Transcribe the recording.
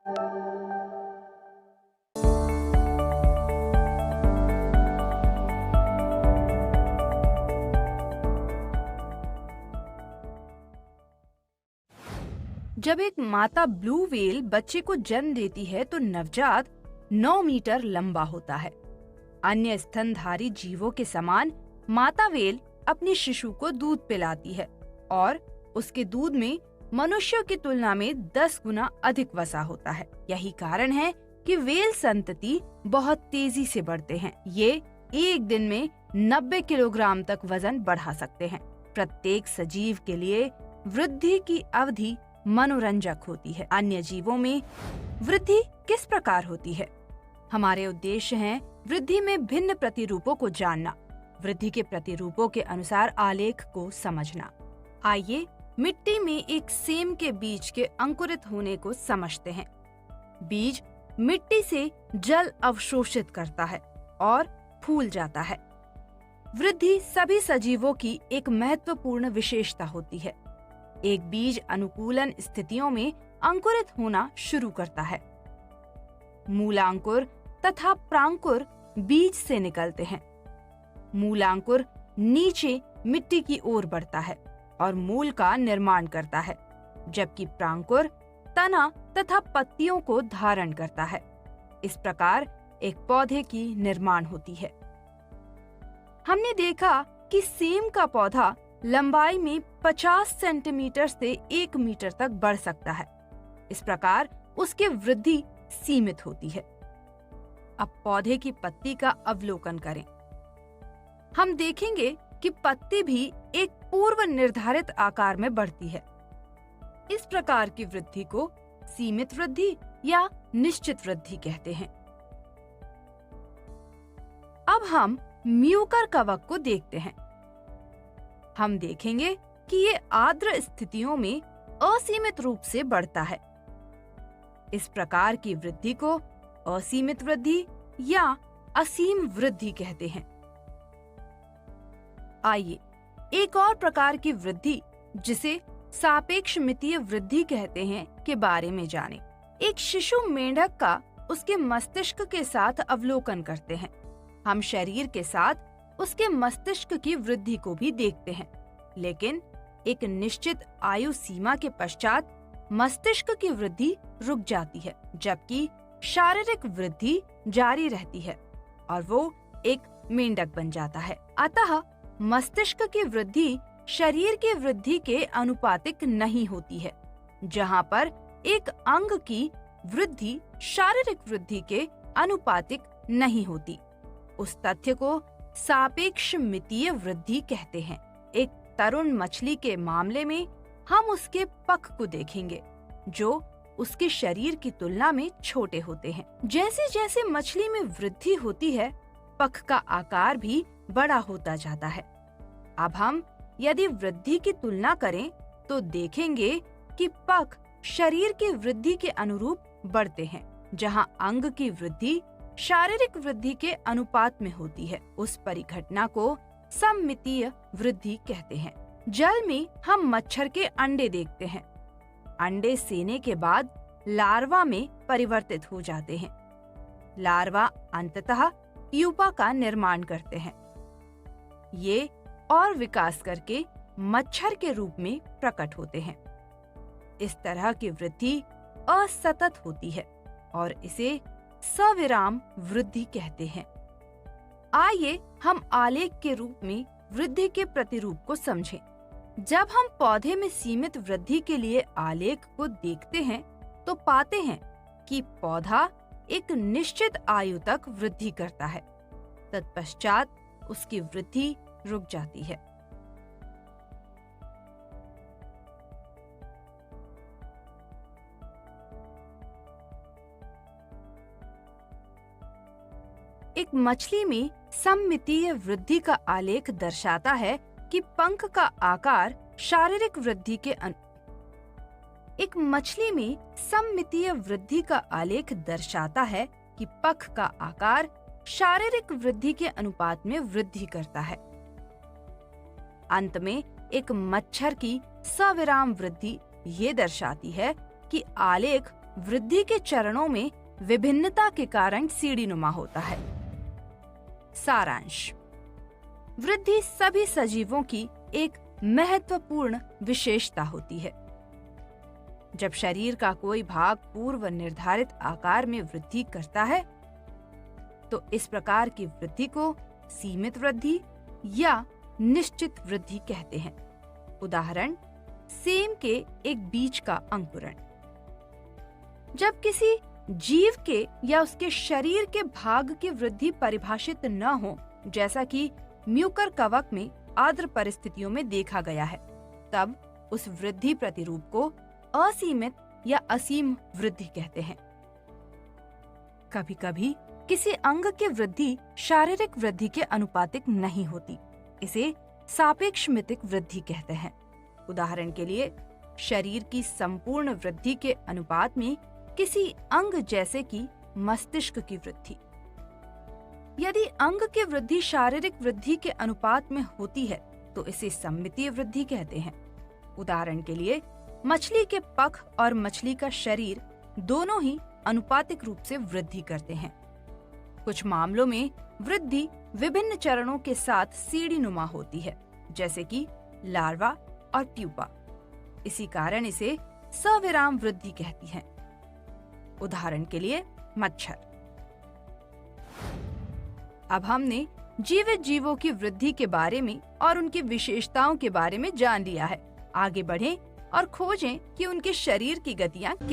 जब एक माता ब्लू व्हेल बच्चे को जन्म देती है तो नवजात 9 मीटर लंबा होता है। अन्य स्तनधारी जीवों के समान माता व्हेल अपनी शिशु को दूध पिलाती है और उसके दूध में मनुष्यों की तुलना में 10 गुना अधिक वसा होता है। यही कारण है कि व्हेल संतति बहुत तेजी से बढ़ते हैं। ये एक दिन में 90 किलोग्राम तक वजन बढ़ा सकते हैं। प्रत्येक सजीव के लिए वृद्धि की अवधि मनोरंजक होती है। अन्य जीवों में वृद्धि किस प्रकार होती है? हमारे उद्देश्य हैं वृद्धि में भिन्न प्रतिरूपों को जानना, वृद्धि के प्रतिरूपों के अनुसार आलेख को समझना। आइए मिट्टी में एक सेम के बीज के अंकुरित होने को समझते हैं। बीज मिट्टी से जल अवशोषित करता है और फूल जाता है। वृद्धि सभी सजीवों की एक महत्वपूर्ण विशेषता होती है। एक बीज अनुकूलन स्थितियों में अंकुरित होना शुरू करता है। मूलांकुर तथा प्रांकुर बीज से निकलते हैं। मूलांकुर नीचे मिट्टी की ओर बढ़ता है और मूल का निर्माण करता है, जबकि प्रांकुर तना तथा पत्तियों को धारण करता है। इस प्रकार एक पौधे की निर्माण होती है। हमने देखा कि सेम का पौधा लंबाई में 50 सेंटीमीटर से 1 मीटर तक बढ़ सकता है। इस प्रकार उसकी वृद्धि सीमित होती है। अब पौधे की पत्ती का अवलोकन करें। हम देखेंगे कि पत्ती भी एक पूर्व निर्धारित आकार में बढ़ती है। इस प्रकार की वृद्धि को सीमित वृद्धि या निश्चित वृद्धि कहते हैं। अब हम म्यूकर कवक को देखते हैं। हम देखेंगे कि ये आर्द्र स्थितियों में असीमित रूप से बढ़ता है। इस प्रकार की वृद्धि को असीमित वृद्धि या असीम वृद्धि कहते हैं। आइए एक और प्रकार की वृद्धि, जिसे सापेक्षमितीय वृद्धि कहते हैं, के बारे में जानें। एक शिशु मेंढक का उसके मस्तिष्क के साथ अवलोकन करते हैं। हम शरीर के साथ उसके मस्तिष्क की वृद्धि को भी देखते हैं, लेकिन एक निश्चित आयु सीमा के पश्चात मस्तिष्क की वृद्धि रुक जाती है, जबकि शारीरिक वृद्धि जारी रहती है और वो एक मेंढक बन जाता है। अतः मस्तिष्क की वृद्धि शरीर की वृद्धि के अनुपातिक नहीं होती है। जहाँ पर एक अंग की वृद्धि शारीरिक वृद्धि के अनुपातिक नहीं होती, उस तथ्य को सापेक्षमितीय वृद्धि कहते हैं। एक तरुण मछली के मामले में हम उसके पख को देखेंगे, जो उसके शरीर की तुलना में छोटे होते हैं। जैसे जैसे मछली में वृद्धि होती है, पख का आकार भी बड़ा होता जाता है। अब हम यदि वृद्धि की तुलना करें तो देखेंगे कि पख शरीर की वृद्धि के अनुरूप बढ़ते हैं। जहाँ अंग की वृद्धि शारीरिक वृद्धि के अनुपात में होती है, उस परिघटना को सममितीय वृद्धि कहते हैं। जल में हम मच्छर के अंडे देखते हैं। अंडे सेने के बाद लार्वा में परिवर्तित हो जाते हैं। लार्वा अंततः प्यूपा का निर्माण करते हैं। ये और विकास करके मच्छर के रूप में प्रकट होते हैं। इस तरह की वृद्धि असतत होती है और इसे सविराम वृद्धि कहते हैं। आइए हम आलेख के रूप में वृद्धि के प्रतिरूप को समझें। जब हम पौधे में सीमित वृद्धि के लिए आलेख को देखते हैं तो पाते हैं कि पौधा एक निश्चित आयु तक वृद्धि करता है, तत्पश्चात उसकी वृद्धि रुक जाती है। एक मछली में सममितीय वृद्धि का आलेख दर्शाता है कि पंख का आकार शारीरिक वृद्धि के एक मछली में सममितीय वृद्धि का आलेख दर्शाता है कि पंख का आकार शारीरिक वृद्धि के अनुपात में वृद्धि करता है। अंत में एक मच्छर की सविराम वृद्धि ये दर्शाती है कि आलेख वृद्धि के चरणों में विभिन्नता के कारण सीढ़ीनुमा होता है। सारांश। वृद्धि सभी सजीवों की एक महत्वपूर्ण विशेषता होती है। जब शरीर का कोई भाग पूर्व निर्धारित आकार में वृद्धि करता है तो इस प्रकार की वृद्धि को सीमित वृद्धि या निश्चित वृद्धि कहते हैं। उदाहरण, सेम के एक बीज का अंकुरण। जब किसी जीव के या उसके शरीर के भाग की वृद्धि परिभाषित न हो, जैसा कि म्यूकर कवक में आर्द्र परिस्थितियों में देखा गया है, तब उस वृद्धि प्रतिरूप को असीमित या असीम वृद्धि कहते हैं। कभी-कभी किसी अंग की वृद्धि शारीरिक वृद्धि के अनुपातिक नहीं होती, इसे सापेक्षमितिक वृद्धि कहते हैं। उदाहरण के लिए, शरीर की संपूर्ण वृद्धि के अनुपात में किसी अंग जैसे कि मस्तिष्क की वृद्धि। यदि अंग की वृद्धि शारीरिक वृद्धि के अनुपात में होती है तो इसे सममितीय वृद्धि कहते हैं। उदाहरण के लिए, मछली के पख और मछली का शरीर दोनों ही अनुपातिक रूप से वृद्धि करते हैं। कुछ मामलों में वृद्धि विभिन्न चरणों के साथ सीढ़ीनुमा होती है, जैसे कि लार्वा और प्यूपा। इसी कारण इसे सविराम वृद्धि कहती हैं। उदाहरण के लिए, मच्छर। अब हमने जीवित जीवों की वृद्धि के बारे में और उनकी विशेषताओं के बारे में जान लिया है। आगे बढ़ें और खोजें कि उनके शरीर की गतियां